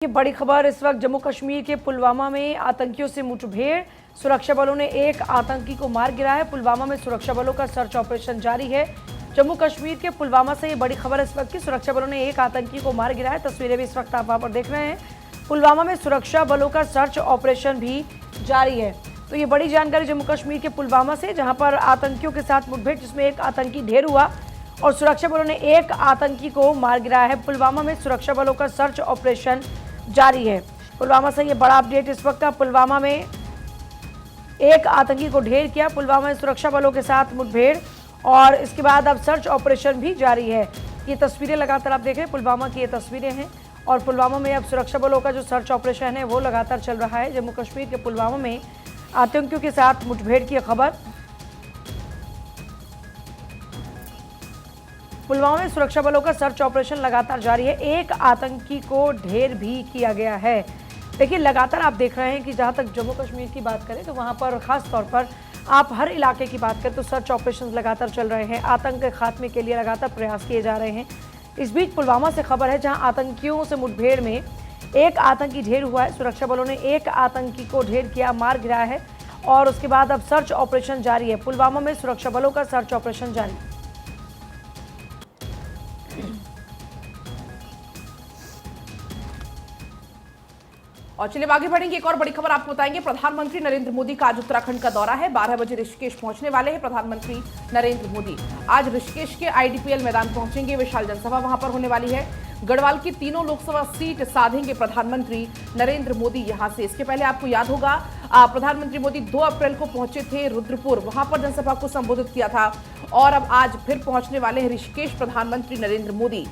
की बड़ी खबर इस वक्त जम्मू कश्मीर के पुलवामा में आतंकियों से मुठभेड़। सुरक्षा बलों ने एक आतंकी को मार गिराया है। पुलवामा में सुरक्षा बलों का सर्च ऑपरेशन जारी है। जम्मू कश्मीर के पुलवामा से ये बड़ी खबर इस वक्त की। सुरक्षा बलों ने एक आतंकी को मार गिराया है। तस्वीरें भी इस वक्त आप वहां पर देख रहे हैं। पुलवामा में सुरक्षा बलों का सर्च ऑपरेशन भी जारी है। तो ये बड़ी जानकारी जम्मू कश्मीर के पुलवामा से, जहां पर आतंकियों के साथ मुठभेड़ जिसमें एक आतंकी ढेर हुआ और सुरक्षा बलों ने एक आतंकी को मार गिराया है। पुलवामा में सुरक्षा बलों का सर्च ऑपरेशन जारी है। पुलवामा से ये बड़ा अपडेट इस वक्त का। पुलवामा में एक आतंकी को ढेर किया। पुलवामा में सुरक्षा बलों के साथ मुठभेड़ और इसके बाद अब सर्च ऑपरेशन भी जारी है। ये तस्वीरें लगातार आप देख रहे हैं, पुलवामा की ये तस्वीरें हैं और पुलवामा में अब सुरक्षा बलों का जो सर्च ऑपरेशन है वो लगातार चल रहा है। जम्मू कश्मीर के पुलवामा में आतंकियों के साथ मुठभेड़ की खबर। पुलवामा में सुरक्षा बलों का सर्च ऑपरेशन लगातार जारी है। एक आतंकी को ढेर भी किया गया है। देखिए, लगातार आप देख रहे हैं कि जहां तक जम्मू कश्मीर की बात करें तो वहां पर खास तौर पर आप हर इलाके की बात करें तो सर्च ऑपरेशन लगातार चल रहे हैं। आतंक के खात्मे के लिए लगातार प्रयास किए जा रहे हैं। इस बीच पुलवामा से खबर है, जहां आतंकियों से मुठभेड़ में एक आतंकी ढेर हुआ है। सुरक्षा बलों ने एक आतंकी को ढेर किया, मार गिराया है और उसके बाद अब सर्च ऑपरेशन जारी है। पुलवामा में सुरक्षा बलों का सर्च ऑपरेशन जारी। और चलिए आगे बढ़ेंगे। एक और बड़ी खबर आपको बताएंगे। प्रधानमंत्री नरेंद्र मोदी का आज उत्तराखंड का दौरा है। 12 बजे ऋषिकेश पहुंचने वाले हैं प्रधानमंत्री नरेंद्र मोदी। आज ऋषिकेश के आईडीपीएल मैदान पहुंचेंगे। विशाल जनसभा वहां पर होने वाली है। गढ़वाल की तीनों लोकसभा सीट साधेंगे प्रधानमंत्री नरेंद्र मोदी यहां से। इसके पहले आपको याद होगा प्रधानमंत्री मोदी 2 अप्रैल को पहुंचे थे रुद्रपुर, वहां पर जनसभा को संबोधित किया था और अब आज फिर पहुंचने वाले हैं ऋषिकेश प्रधानमंत्री नरेंद्र मोदी।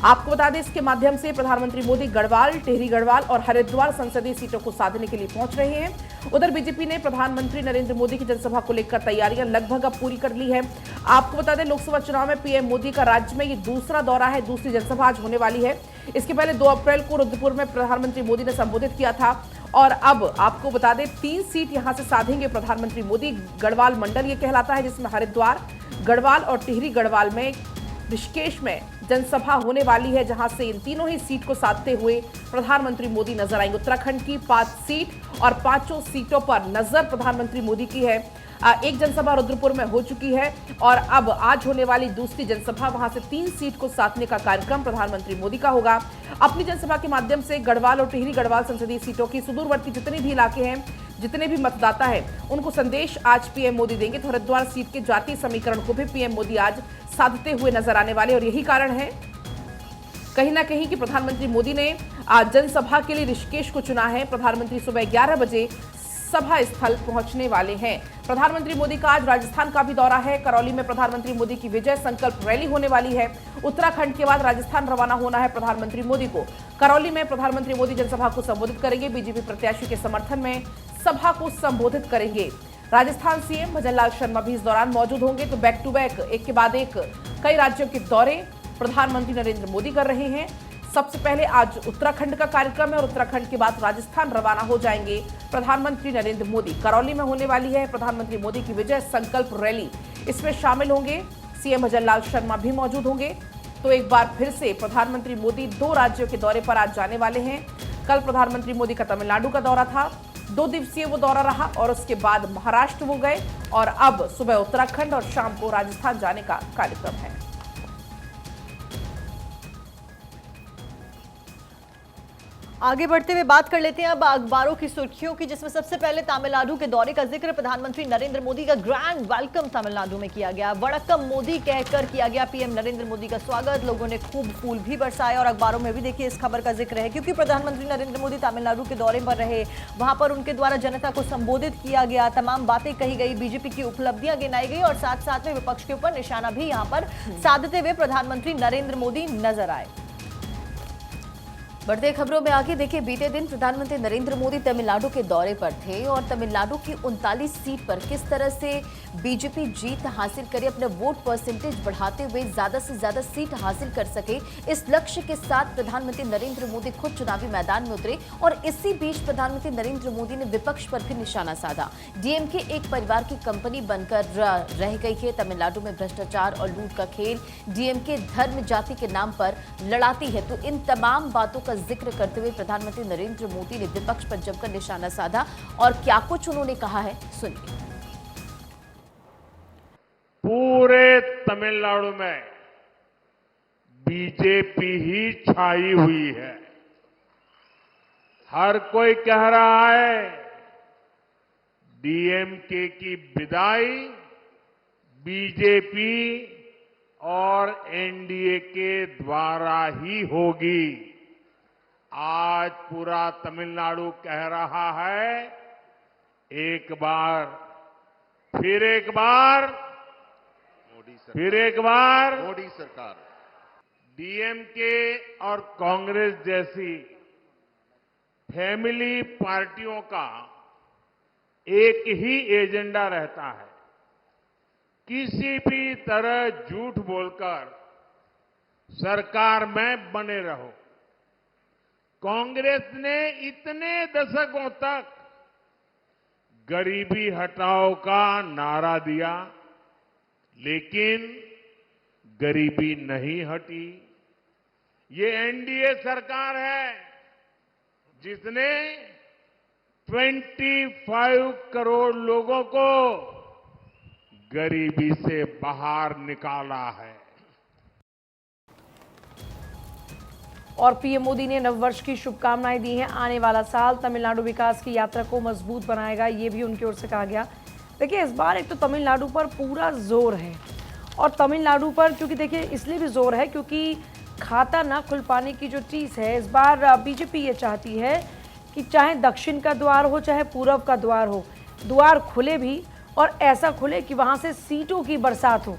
आपको बता दें, इसके माध्यम से प्रधानमंत्री मोदी गढ़वाल, टिहरी गढ़वाल और हरिद्वार संसदीय सीटों को साधने के लिए पहुंच रहे हैं। उधर बीजेपी ने प्रधानमंत्री नरेंद्र मोदी की जनसभा को लेकर तैयारियां लगभग अब पूरी कर ली है। आपको बता दें, लोकसभा चुनाव में पीएम मोदी का राज्य में ये दूसरा दौरा है, दूसरी जनसभा आज होने वाली है। इसके पहले 2 अप्रैल को रुद्रपुर में प्रधानमंत्री मोदी ने संबोधित किया था और अब आपको बता दें 3 सीट यहां से साधेंगे प्रधानमंत्री मोदी। गढ़वाल मंडल ये कहलाता है, जिसमें हरिद्वार, गढ़वाल और टिहरी गढ़वाल में ऋषिकेश में जनसभा होने वाली है, जहां से इन तीनों ही सीट को साधते हुए प्रधानमंत्री मोदी नजर आएंगे। उत्तराखंड की 5 सीट और 5 सीटों पर नजर प्रधानमंत्री मोदी की है। एक जनसभा रुद्रपुर में हो चुकी है और अब आज होने वाली दूसरी जनसभा, वहां से 3 सीट को साधने का कार्यक्रम प्रधानमंत्री मोदी का होगा। अपनी जनसभा के माध्यम से गढ़वाल और टिहरी गढ़वाल संसदीय सीटों की सुदूरवर्ती जितने भी इलाके हैं, जितने भी मतदाता हैं, उनको संदेश आज पीएम मोदी देंगे। तो हरिद्वार सीट के जातीय समीकरण को भी पीएम मोदी आज साधते हुए नजर आने वाले और यही कारण है कहीं ना कहीं कि प्रधानमंत्री मोदी ने आज जनसभा के लिए ऋषिकेश को चुना है। प्रधानमंत्री सुबह 11 बजे सभा स्थल पहुंचने वाले हैं। प्रधानमंत्री मोदी का आज राजस्थान का भी दौरा है। करौली में प्रधानमंत्री मोदी की विजय संकल्प रैली होने वाली है। उत्तराखंड के बाद राजस्थान रवाना होना है प्रधानमंत्री मोदी को। करौली में प्रधानमंत्री मोदी जनसभा को संबोधित करेंगे। बीजेपी प्रत्याशी के समर्थन में सभा को संबोधित करेंगे। राजस्थान सीएम भजनलाल शर्मा भी इस दौरान मौजूद होंगे। तो बैक टू बैक, एक के बाद एक कई राज्यों के दौरे प्रधानमंत्री नरेंद्र मोदी कर रहे हैं। सबसे पहले आज उत्तराखंड का कार्यक्रम है और उत्तराखंड के बाद राजस्थान रवाना हो जाएंगे प्रधानमंत्री नरेंद्र मोदी। करौली में होने वाली है प्रधानमंत्री मोदी की विजय संकल्प रैली, इसमें शामिल होंगे सीएम भजनलाल शर्मा भी मौजूद होंगे। तो एक बार फिर से प्रधानमंत्री मोदी 2 राज्यों के दौरे पर आज जाने वाले हैं। कल प्रधानमंत्री मोदी का तमिलनाडु का दौरा था, 2 दिवसीय वो दौरा रहा और उसके बाद महाराष्ट्र वो गए और अब सुबह उत्तराखंड और शाम को राजस्थान जाने का कार्यक्रम है। आगे बढ़ते हुए बात कर लेते हैं अब अखबारों की सुर्खियों की, जिसमें सबसे पहले तमिलनाडु के दौरे का जिक्र। प्रधानमंत्री नरेंद्र मोदी का ग्रैंड वेलकम तमिलनाडु में किया गया। वड़क्कम मोदी कहकर किया गया पीएम नरेंद्र मोदी का स्वागत। लोगों ने खूब फूल भी बरसाए और अखबारों में भी देखिए इस खबर का जिक्र है, क्योंकि प्रधानमंत्री नरेंद्र मोदी तमिलनाडु के दौरे पर रहे। वहां पर उनके द्वारा जनता को संबोधित किया गया, तमाम बातें कही गई, बीजेपी की उपलब्धियां गिनाई गई और साथ साथ में विपक्ष के ऊपर निशाना भी यहां पर साधते हुए प्रधानमंत्री नरेंद्र मोदी नजर आए। बढ़ते खबरों में आगे देखिए, बीते दिन प्रधानमंत्री नरेंद्र मोदी तमिलनाडु के दौरे पर थे और तमिलनाडु की 39 सीट पर किस तरह से बीजेपी जीत हासिल करे, अपने वोट परसेंटेज बढ़ाते हुए ज्यादा से ज्यादा सीट हासिल कर सके, इस लक्ष्य के साथ प्रधानमंत्री नरेंद्र मोदी खुद चुनावी मैदान में उतरे। और इसी बीच प्रधानमंत्री नरेंद्र मोदी ने विपक्ष पर भी निशाना साधा। डीएमके एक परिवार की कंपनी बनकर रह गई है। तमिलनाडु में भ्रष्टाचार और लूट का खेल डीएमके धर्म जाति के नाम पर लड़ाती है। तो इन तमाम बातों का का जिक्र करते हुए प्रधानमंत्री नरेंद्र मोदी ने विपक्ष पर जमकर निशाना साधा और क्या कुछ उन्होंने कहा है, सुनिए। पूरे तमिलनाडु में बीजेपी ही छाई हुई है। हर कोई कह रहा है डीएमके की विदाई बीजेपी और एनडीए के द्वारा ही होगी। आज पूरा तमिलनाडु कह रहा है एक बार, फिर एक बार, फिर एक बार मोदी सरकार डीएमके और कांग्रेस जैसी फैमिली पार्टियों का एक ही एजेंडा रहता है, किसी भी तरह झूठ बोलकर सरकार में बने रहो। कांग्रेस ने इतने दशकों तक गरीबी हटाओ का नारा दिया, लेकिन गरीबी नहीं हटी। ये एनडीए सरकार है जिसने 25 करोड़ लोगों को गरीबी से बाहर निकाला है। और पीएम मोदी ने नववर्ष की शुभकामनाएं दी हैं। आने वाला साल तमिलनाडु विकास की यात्रा को मजबूत बनाएगा, ये भी उनकी ओर से कहा गया। देखिए, इस बार एक तो तमिलनाडु पर पूरा जोर है, और तमिलनाडु पर क्योंकि देखिए इसलिए भी जोर है क्योंकि खाता ना खुल पाने की जो चीज़ है, इस बार बीजेपी ये चाहती है कि चाहे दक्षिण का द्वार हो चाहे पूरब का द्वार हो, द्वार खुले भी और ऐसा खुले कि वहाँ से सीटों की बरसात हो।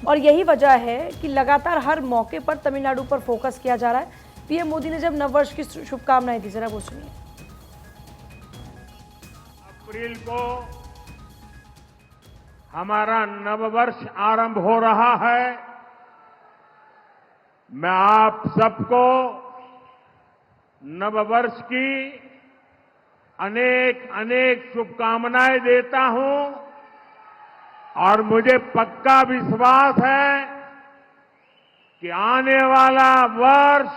और यही वजह है कि लगातार हर मौके पर तमिलनाडु पर फोकस किया जा रहा है। पीएम मोदी ने जब नववर्ष की शुभकामनाएं दी, जरा वो सुनिए। अप्रैल को हमारा नववर्ष आरंभ हो रहा है। मैं आप सबको नववर्ष की अनेक अनेक शुभकामनाएं देता हूं, और मुझे पक्का विश्वास है कि आने वाला वर्ष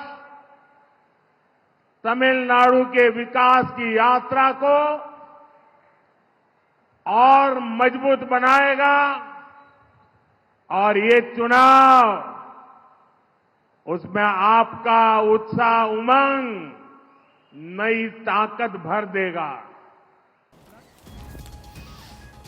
तमिलनाडु के विकास की यात्रा को और मजबूत बनाएगा, और ये चुनाव उसमें आपका उत्साह, उमंग, नई ताकत भर देगा।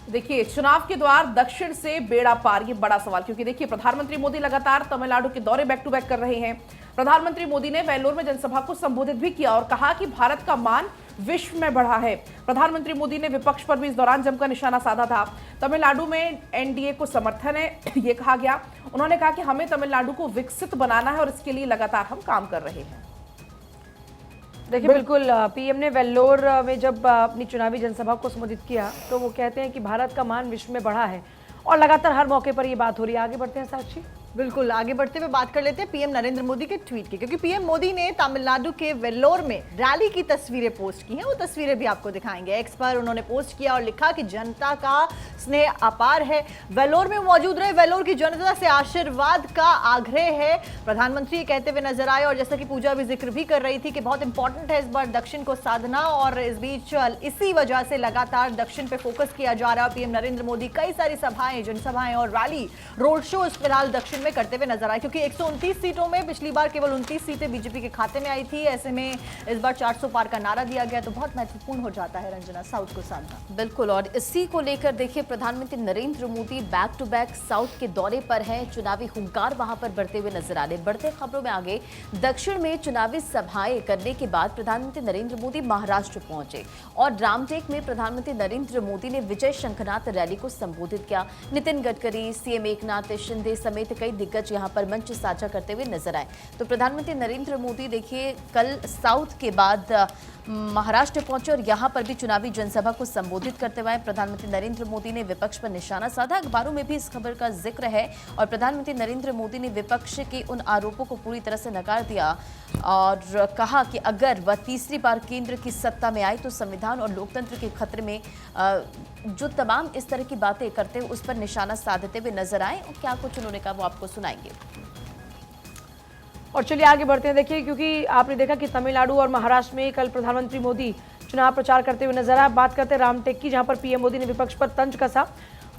देखिए, चुनाव के द्वार दक्षिण से बेड़ा पार, ये बड़ा सवाल, क्योंकि देखिए प्रधानमंत्री मोदी लगातार तमिलनाडु के दौरे बैक टू बैक कर रहे हैं। प्रधानमंत्री मोदी ने वेल्लोर में जनसभा को संबोधित भी किया और कहा कि भारत का मान विश्व में बढ़ा है। प्रधानमंत्री मोदी ने विपक्ष पर भी इस दौरान जमकर निशाना साधा था। तमिलनाडु में एनडीए को समर्थन है, ये कहा गया। उन्होंने कहा कि हमें तमिलनाडु को विकसित बनाना है और इसके लिए लगातार हम काम कर रहे हैं। देखिए, बिल्कुल पीएम ने वेल्लोर में जब अपनी चुनावी जनसभा को संबोधित किया तो वो कहते हैं कि भारत का मान विश्व में बढ़ा है, और लगातार हर मौके पर ये बात हो रही है। आगे बढ़ते हैं साक्षी। बिल्कुल, आगे बढ़ते हुए बात कर लेते हैं पीएम नरेंद्र मोदी के ट्वीट की, क्योंकि पीएम मोदी ने तमिलनाडु के वेल्लोर में रैली की तस्वीरें पोस्ट की हैं। वो तस्वीरें भी आपको दिखाएंगे। एक्स पर उन्होंने पोस्ट किया और लिखा कि जनता का स्नेह अपार है, वेल्लोर में मौजूद रहे, वेल्लोर की जनता से आशीर्वाद का आग्रह है। प्रधानमंत्री कहते हुए नजर आए, और जैसा कि पूजा भी जिक्र भी कर रही थी कि बहुत इंपॉर्टेंट है इस बार दक्षिण को साधना, और इस बीच इसी वजह से लगातार दक्षिण पे फोकस किया जा रहा है। पीएम नरेंद्र मोदी कई सारी सभाएं, जनसभाएं और रैली, रोड शो फिलहाल दक्षिण में करते हुए नजर आए, क्योंकि 129 सीटों में पिछली बार केवल 29 सीटें बीजेपी के खाते में आई थी। ऐसे में इस बार 400 पार का नारा दिया गया, तो बहुत महत्वपूर्ण हो जाता है रंजना साउथ को साधना। बिल्कुल, और इसी को लेकर देखिए प्रधानमंत्री Narendra Modi back to back south के दौरे पर हैं। चुनावी हुंकार वहां पर बढ़ते हुए नजर आ रहे। बढ़ते खबरों में आगे, दक्षिण में चुनावी सभाएं करने के बाद प्रधानमंत्री नरेंद्र मोदी महाराष्ट्र पहुंचे और रामटेक में प्रधानमंत्री नरेंद्र मोदी ने विजय शंखनाथ रैली को संबोधित किया। नितिन गडकरी, सीएम एकनाथ शिंदे समेत कई दिग्गज यहां पर मंच साझा करते हुए नजर आए। तो प्रधानमंत्री नरेंद्र मोदी देखिए कल साउथ के बाद महाराष्ट्र पहुंचे और यहां पर भी चुनावी जनसभा को संबोधित करते हुए प्रधानमंत्री नरेंद्र मोदी ने विपक्ष पर निशाना साधा। अखबारों में भी इस खबर का जिक्र है, और प्रधानमंत्री नरेंद्र मोदी ने विपक्ष के उन आरोपों को पूरी तरह से नकार दिया और कहा कि अगर वह तीसरी बार केंद्र की सत्ता में आए तो संविधान और लोकतंत्र के खतरे में जो तमाम इस तरह की बातें करते हैं उस पर निशाना साधते हुए नजर आए। और क्या कुछ उन्होंने कहा वो आपको सुनाएंगे। और चलिए आगे बढ़ते हैं। देखिए, क्योंकि आपने देखा कि तमिलनाडु और महाराष्ट्र में कल प्रधानमंत्री मोदी चुनाव प्रचार करते हुए नजर आए। बात करते हैं रामटेक की, जहां पर पीएम मोदी ने विपक्ष पर तंज कसा,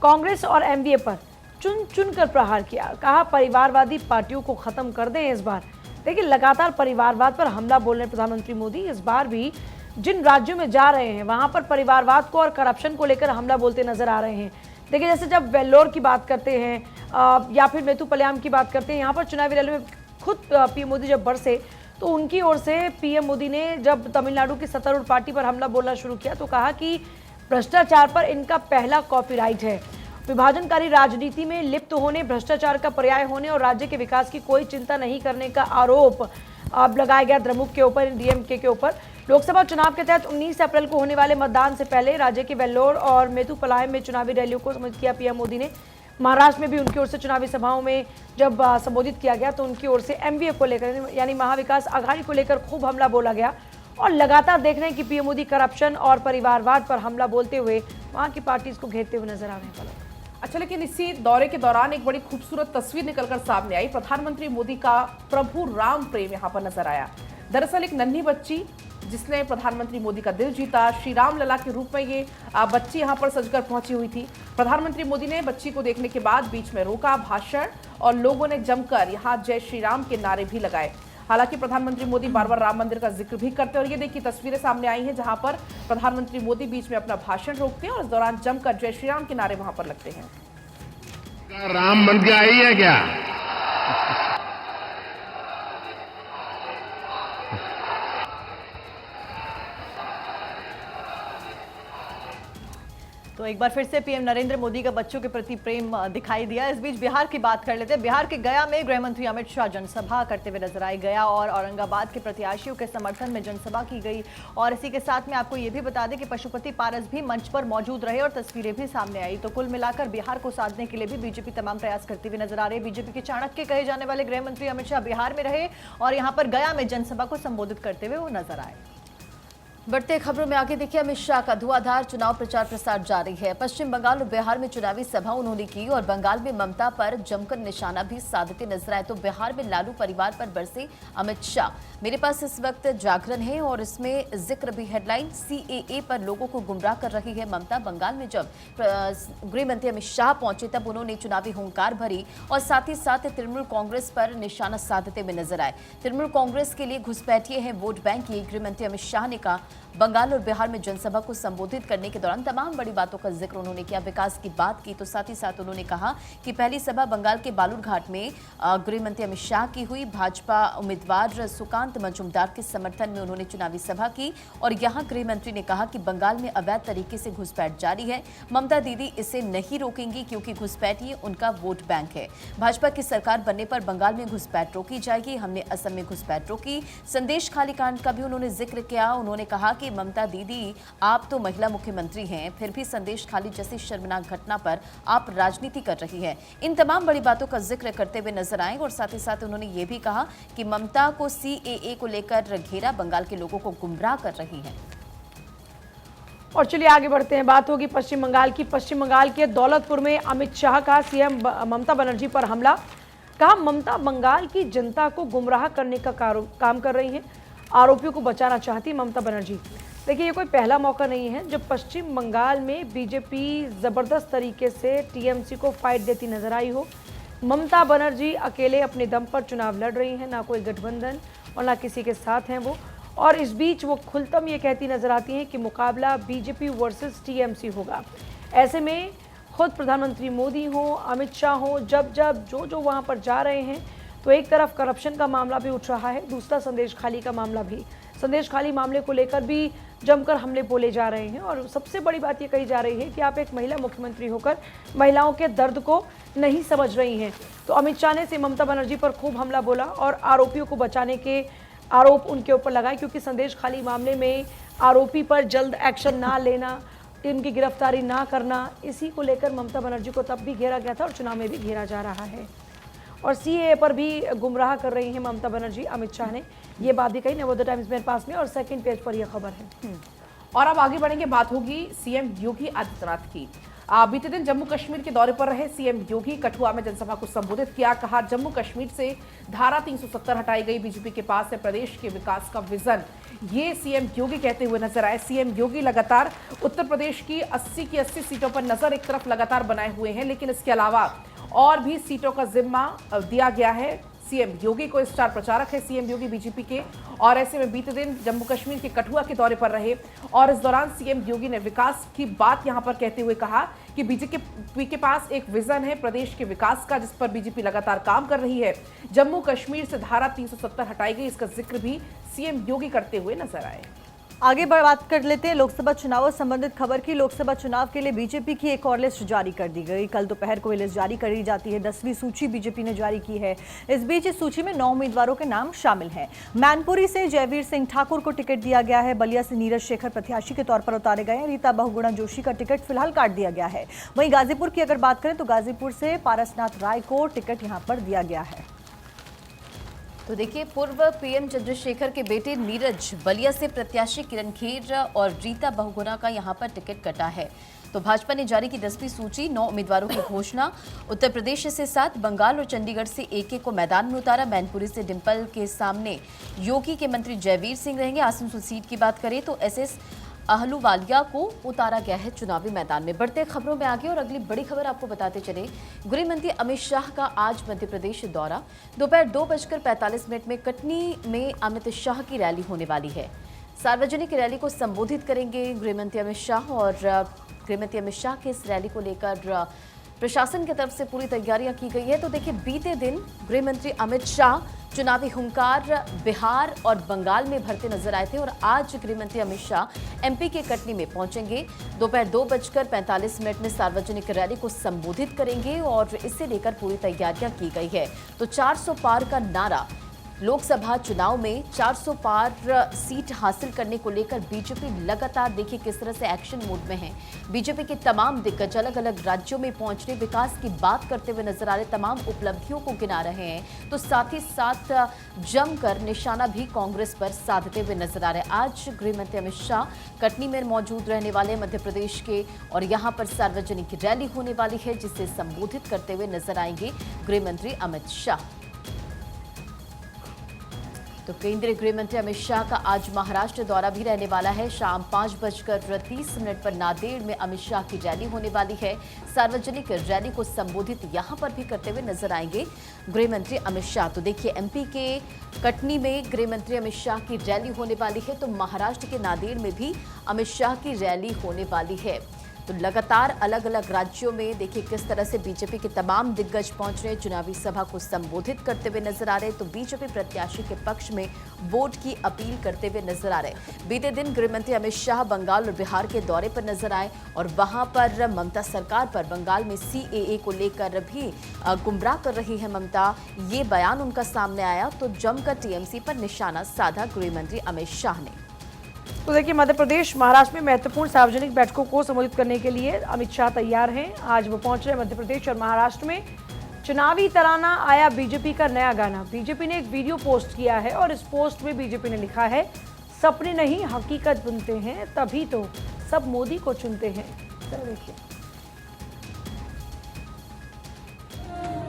कांग्रेस और एनडीए पर चुन चुन कर प्रहार किया। कहा परिवारवादी पार्टियों को खत्म कर दें इस बार। देखिए, लगातार परिवारवाद पर हमला बोल रहे प्रधानमंत्री मोदी। इस बार भी जिन राज्यों में जा रहे हैं वहां पर परिवारवाद को और करप्शन को लेकर हमला बोलते नजर आ रहे हैं। देखिए, जैसे जब वेल्लोर की बात करते हैं या फिर मेतुपल्याम की बात करते हैं, यहाँ पर चुनावी रैली में खुद पीएम मोदी जब बरसे तो उनकी ओर से पीएम मोदी ने जब तमिलनाडु की सत्तारूढ़ पार्टी पर हमला बोलना शुरू किया तो कहा कि भ्रष्टाचार पर इनका पहला कॉपीराइट है। विभाजनकारी राजनीति में लिप्त होने, भ्रष्टाचार का पर्याय होने और राज्य के विकास की कोई चिंता नहीं करने का आरोप अब लगाया गया द्रमुक के ऊपर, डीएमके के ऊपर। लोकसभा चुनाव के तहत 19 अप्रैल को होने वाले मतदान से पहले राज्य के वेल्लोर और मेतुपलायम में चुनावी रैलियों को संबोधित किया पीएम मोदी ने। महाराष्ट्र में भी उनकी ओर से चुनावी सभाओं में जब संबोधित किया गया तो उनकी ओर से एमवीए को लेकर यानी महाविकास आघाड़ी को लेकर खूब हमला बोला गया। और लगातार देख रहे हैं कि पीएम मोदी करप्शन और परिवारवाद पर हमला बोलते हुए वहां की पार्टीज को घेरते हुए नजर आ रहे हैं। अच्छा, लेकिन इसी दौरे के दौरान एक बड़ी खूबसूरत तस्वीर निकलकर सामने आई। प्रधानमंत्री मोदी का प्रभु राम प्रेम यहां पर नजर आया। दरअसल एक नन्ही बच्ची जिसने प्रधानमंत्री मोदी का दिल जीता, श्री राम लला के रूप में ये बच्ची यहां पर सजकर पहुंची हुई थी। प्रधानमंत्री मोदी ने बच्ची को देखने के बाद बीच में रोका भाषण और लोगों ने जमकर यहां जय श्री राम के नारे भी लगाए। हालांकि प्रधानमंत्री मोदी बार बार राम मंदिर का जिक्र भी करते हैं और ये देखिए तस्वीरें सामने आई हैं जहां पर प्रधानमंत्री मोदी बीच में अपना भाषण रोकते हैं और इस दौरान जमकर जय श्री राम के नारे वहां पर लगते हैं। राम बन के आई है क्या? तो एक बार फिर से पीएम नरेंद्र मोदी का बच्चों के प्रति प्रेम दिखाई दिया। इस बीच बिहार की बात कर लेते हैं। बिहार के गया में गृह मंत्री अमित शाह जनसभा करते हुए नजर आए। गया और औरंगाबाद के प्रत्याशियों के समर्थन में जनसभा की गई और इसी के साथ में आपको ये भी बता दें कि पशुपति पारस भी मंच पर मौजूद रहे और तस्वीरें भी सामने आई। तो कुल मिलाकर बिहार को साधने के लिए भी बीजेपी तमाम प्रयास करती हुई नजर आ रही है। बीजेपी के चाणक्य कहे जाने वाले गृह मंत्री अमित शाह बिहार में रहे और यहाँ पर गया में जनसभा को संबोधित करते हुए वो नजर आए। बढ़ते खबरों में आगे देखिए, अमित शाह का धुआंधार चुनाव प्रचार प्रसार जारी है। पश्चिम बंगाल और बिहार में चुनावी सभा उन्होंने की और बंगाल में ममता पर जमकर निशाना भी साधते नजर आए। तो बिहार में लालू परिवार पर बरसे अमित शाह। मेरे पास इस वक्त जागरण है और इसमें जिक्र भी हेडलाइन, सीएए पर लोगों को गुमराह कर रही है ममता। बंगाल में जब गृह मंत्री अमित शाह पहुंचे तब उन्होंने चुनावी हुंकार भरी और साथ ही साथ तृणमूल कांग्रेस पर निशाना साधते हुए नजर आए। तृणमूल कांग्रेस के लिए घुसपैठिए हैं वोट बैंक, ये गृह मंत्री अमित शाह ने कहा। बंगाल और बिहार में जनसभा को संबोधित करने के दौरान तमाम बड़ी बातों का जिक्र उन्होंने किया। विकास की बात की तो साथ ही साथ उन्होंने कहा कि पहली सभा बंगाल के बालूरघाट में गृह मंत्री अमित शाह की हुई। भाजपा उम्मीदवार सुकांत मजूमदार के समर्थन में उन्होंने चुनावी सभा की और यहां गृह मंत्री ने कहा कि बंगाल में अवैध तरीके से घुसपैठ जारी है। ममता दीदी इसे नहीं रोकेंगी क्योंकि घुसपैठिए उनका वोट बैंक है। भाजपा की सरकार बनने पर बंगाल में घुसपैठ रोकी जाएगी। हमने असम में घुसपैठ रोकी। संदेश खाली कांड का भी उन्होंने जिक्र किया। उन्होंने कहा कि ममता दीदी, आप तो महिला मुख्यमंत्री हैं, फिर भी संदेश खाली जैसी शर्मनाक घटना पर आप राजनीति कर रही हैं। इन तमाम बड़ी बातों का जिक्र करते हुए नजर आए और साथ ही साथ उन्होंने ये भी कहा कि ममता को सीएए को लेकर घेरा, बंगाल के लोगों को गुमराह कर रही है। और चलिए आगे बढ़ते हैं। बात होगी पश्चिम बंगाल की। पश्चिम बंगाल के दौलतपुर में अमित शाह का सीएम ममता बनर्जी पर हमला। कहा ममता बंगाल की जनता को गुमराह करने का काम कर रही हैं। आरोपियों को बचाना चाहती ममता बनर्जी। देखिए, ये कोई पहला मौका नहीं है जब पश्चिम बंगाल में बीजेपी जबरदस्त तरीके से टीएमसी को फाइट देती नजर आई हो। ममता बनर्जी अकेले अपने दम पर चुनाव लड़ रही हैं, ना कोई गठबंधन और ना किसी के साथ हैं वो। और इस बीच वो खुलतम ये कहती नजर आती हैं कि मुकाबला बीजेपी वर्सेस टीएमसी होगा। ऐसे में खुद प्रधानमंत्री मोदी हो, अमित शाह हो, जब जो वहाँ पर जा रहे हैं तो एक तरफ करप्शन का मामला भी उठ रहा है, दूसरा संदेश खाली का मामला भी। संदेश खाली मामले को लेकर भी जमकर हमले बोले जा रहे हैं और सबसे बड़ी बात ये कही जा रही है कि आप एक महिला मुख्यमंत्री होकर महिलाओं के दर्द को नहीं समझ रही हैं। तो अमित शाह ने से ममता बनर्जी पर खूब हमला बोला और आरोपियों को बचाने के आरोप उनके ऊपर लगाए, क्योंकि संदेश खाली मामले में आरोपी पर जल्द एक्शन ना लेना, उनकी गिरफ्तारी ना करना, इसी को लेकर ममता बनर्जी को तब भी घेरा गया था और चुनाव में भी घेरा जा रहा है। और सीएए पर भी गुमराह कर रही हैं ममता बनर्जी। अमित शाह ने ये बात भी कही। नवोदय टाइम्स मेरे पास में और सेकंड पेज पर यह खबर है। और अब आगे बढ़ेंगे, बात होगी सीएम योगी आदित्यनाथ की। बीते दिन जम्मू कश्मीर के दौरे पर रहे सीएम योगी कठुआ में जनसभा को संबोधित किया। कहा जम्मू कश्मीर से धारा 370 हटाई गई, बीजेपी के पास है प्रदेश के विकास का विजन। ये सीएम योगी कहते हुए नजर आए। सीएम योगी लगातार उत्तर प्रदेश की 80 की 80 सीटों पर नजर एक तरफ लगातार बनाए हुए हैं, लेकिन इसके अलावा और भी सीटों का जिम्मा दिया गया है सीएम योगी को। स्टार प्रचारक है सीएम योगी बीजेपी के, और ऐसे में बीते दिन जम्मू कश्मीर के कठुआ के दौरे पर रहे और इस दौरान सीएम योगी ने विकास की बात यहां पर कहते हुए कहा कि बीजेपी के पास एक विजन है प्रदेश के विकास का, जिस पर बीजेपी लगातार काम कर रही है। जम्मू कश्मीर से धारा 370 हटाई गई, इसका जिक्र भी सीएम योगी करते हुए नजर आए। आगे बात कर लेते हैं लोकसभा चुनाव से संबंधित खबर की। लोकसभा चुनाव के लिए बीजेपी की एक और लिस्ट जारी कर दी गई। कल दोपहर को ये लिस्ट जारी करी जाती है। 10वीं सूची बीजेपी ने जारी की है। इस बीच इस सूची में 9 उम्मीदवारों के नाम शामिल हैं। मैनपुरी से जयवीर सिंह ठाकुर को टिकट दिया गया है। बलिया से नीरज शेखर प्रत्याशी के तौर पर उतारे गए हैं। रीता बहुगुणा जोशी का टिकट फिलहाल काट दिया गया है। वहीं गाजीपुर की अगर बात करें तो गाजीपुर से पारसनाथ राय को टिकट यहाँ पर दिया गया है। तो देखिए, पूर्व पीएम चंद्रशेखर के बेटे नीरज, बलिया से प्रत्याशी किरण खेर और रीता बहुगुणा का यहां पर टिकट कटा है। तो भाजपा ने जारी की 10वीं सूची, 9 उम्मीदवारों की घोषणा। उत्तर प्रदेश से 7, बंगाल और चंडीगढ़ से एक को मैदान में उतारा। मैनपुरी से डिंपल के सामने योगी के मंत्री जयवीर सिंह रहेंगे। आसनसोल सीट की बात करें तो एसएस अहलूवालिया को उतारा गया है चुनावी मैदान में। बढ़ते खबरों में आगे और अगली बड़ी खबर आपको बताते चले। गृह मंत्री अमित शाह का आज मध्य प्रदेश दौरा। दोपहर 2:45 में कटनी में अमित शाह की रैली होने वाली है। सार्वजनिक रैली को संबोधित करेंगे गृह मंत्री अमित शाह, और गृह मंत्री अमित शाह के इस रैली को लेकर प्रशासन की तरफ से पूरी तैयारियां की गई है। तो देखिए, बीते दिन गृह मंत्री अमित शाह चुनावी हुंकार बिहार और बंगाल में भरते नजर आए थे और आज गृह मंत्री अमित शाह एमपी के कटनी में पहुंचेंगे। दोपहर 2:45 में सार्वजनिक रैली को संबोधित करेंगे और इसे लेकर पूरी तैयारियां की गई है। तो 400 पार का नारा, लोकसभा चुनाव में 400 पार सीट हासिल करने को लेकर बीजेपी लगातार देखिए किस तरह से एक्शन मोड में है। बीजेपी के तमाम दिग्गज अलग अलग राज्यों में पहुंचने, विकास की बात करते हुए नजर आ रहे, तमाम उपलब्धियों को गिना रहे हैं। तो साथ ही साथ जमकर निशाना भी कांग्रेस पर साधते हुए नजर आ रहे हैं। आज गृह मंत्री अमित शाह कटनी में मौजूद रहने वाले मध्य प्रदेश के, और यहां पर सार्वजनिक रैली होने वाली है जिसे संबोधित करते हुए नजर आएंगे गृह मंत्री अमित शाह। तो केंद्रीय गृह मंत्री अमित शाह का आज महाराष्ट्र दौरा भी रहने वाला है। शाम 5:30 पर नांदेड़ में अमित शाह की रैली होने वाली है। सार्वजनिक रैली को संबोधित यहां पर भी करते हुए नजर आएंगे गृह मंत्री अमित शाह। तो देखिए, एमपी के कटनी में गृह मंत्री अमित शाह की रैली होने वाली है, तो महाराष्ट्र के नांदेड़ में भी अमित शाह की रैली होने वाली है। तो लगातार अलग अलग राज्यों में देखिए किस तरह से बीजेपी के तमाम दिग्गज पहुंच रहे, चुनावी सभा को संबोधित करते हुए नजर आ रहे। तो बीजेपी प्रत्याशी के पक्ष में वोट की अपील करते हुए नजर आ रहे। बीते दिन गृह मंत्री अमित शाह बंगाल और बिहार के दौरे पर नजर आए और वहां पर ममता सरकार पर बंगाल में सीएए को लेकर भी गुमराह कर रही है ममता, ये बयान उनका सामने आया। तो जमकर टीएमसी पर निशाना साधा गृह मंत्री अमित शाह ने। तो देखिए, मध्य प्रदेश महाराष्ट्र में महत्वपूर्ण सार्वजनिक बैठकों को संबोधित करने के लिए अमित शाह तैयार हैं। आज वो पहुंच रहे हैं मध्य प्रदेश और महाराष्ट्र में। चुनावी तराना आया बीजेपी का नया गाना। बीजेपी ने एक वीडियो पोस्ट किया है और इस पोस्ट में बीजेपी ने लिखा है, सपने नहीं हकीकत बुनते हैं, तभी तो सब मोदी को चुनते हैं। चलो देखिए।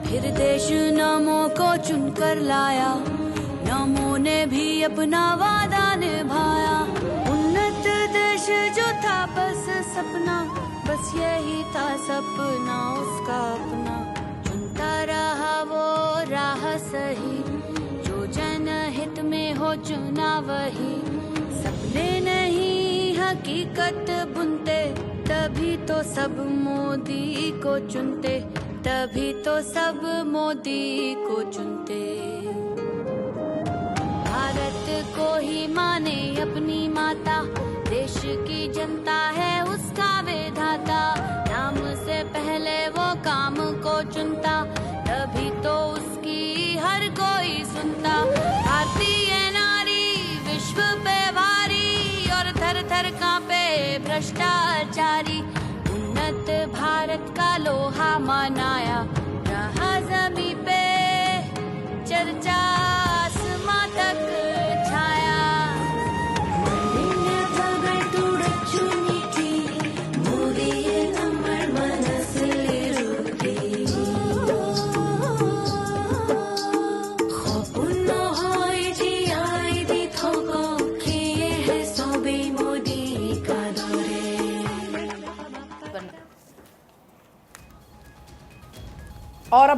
फिर देश नामों को चुनकर लाया, नामों ने भी अपना वादा निभाया। उन्नत देश जो था बस सपना, बस यही था सपना उसका अपना। चुनता रहा वो राह सही, जो जनहित में हो चुना वही। सपने नहीं हकीकत बुनते, तभी तो सब मोदी को चुनते, तभी तो सब मोदी को चुनते। भारत को ही माने अपनी माता, देश की जनता है उसका विधाता। नाम से पहले वो काम को चुनता, तभी तो उसकी हर कोई सुनता। भारतीय नारी विश्व पे भारी और थर थर कांपे भ्रष्टाचारी। उन्नत भारत का लोहा मनाया, रहा जमी पे चर्चा आसमां तक छाया। मल्लिन जगड़ तुड़चुनी थी, मोदी नंबर और अब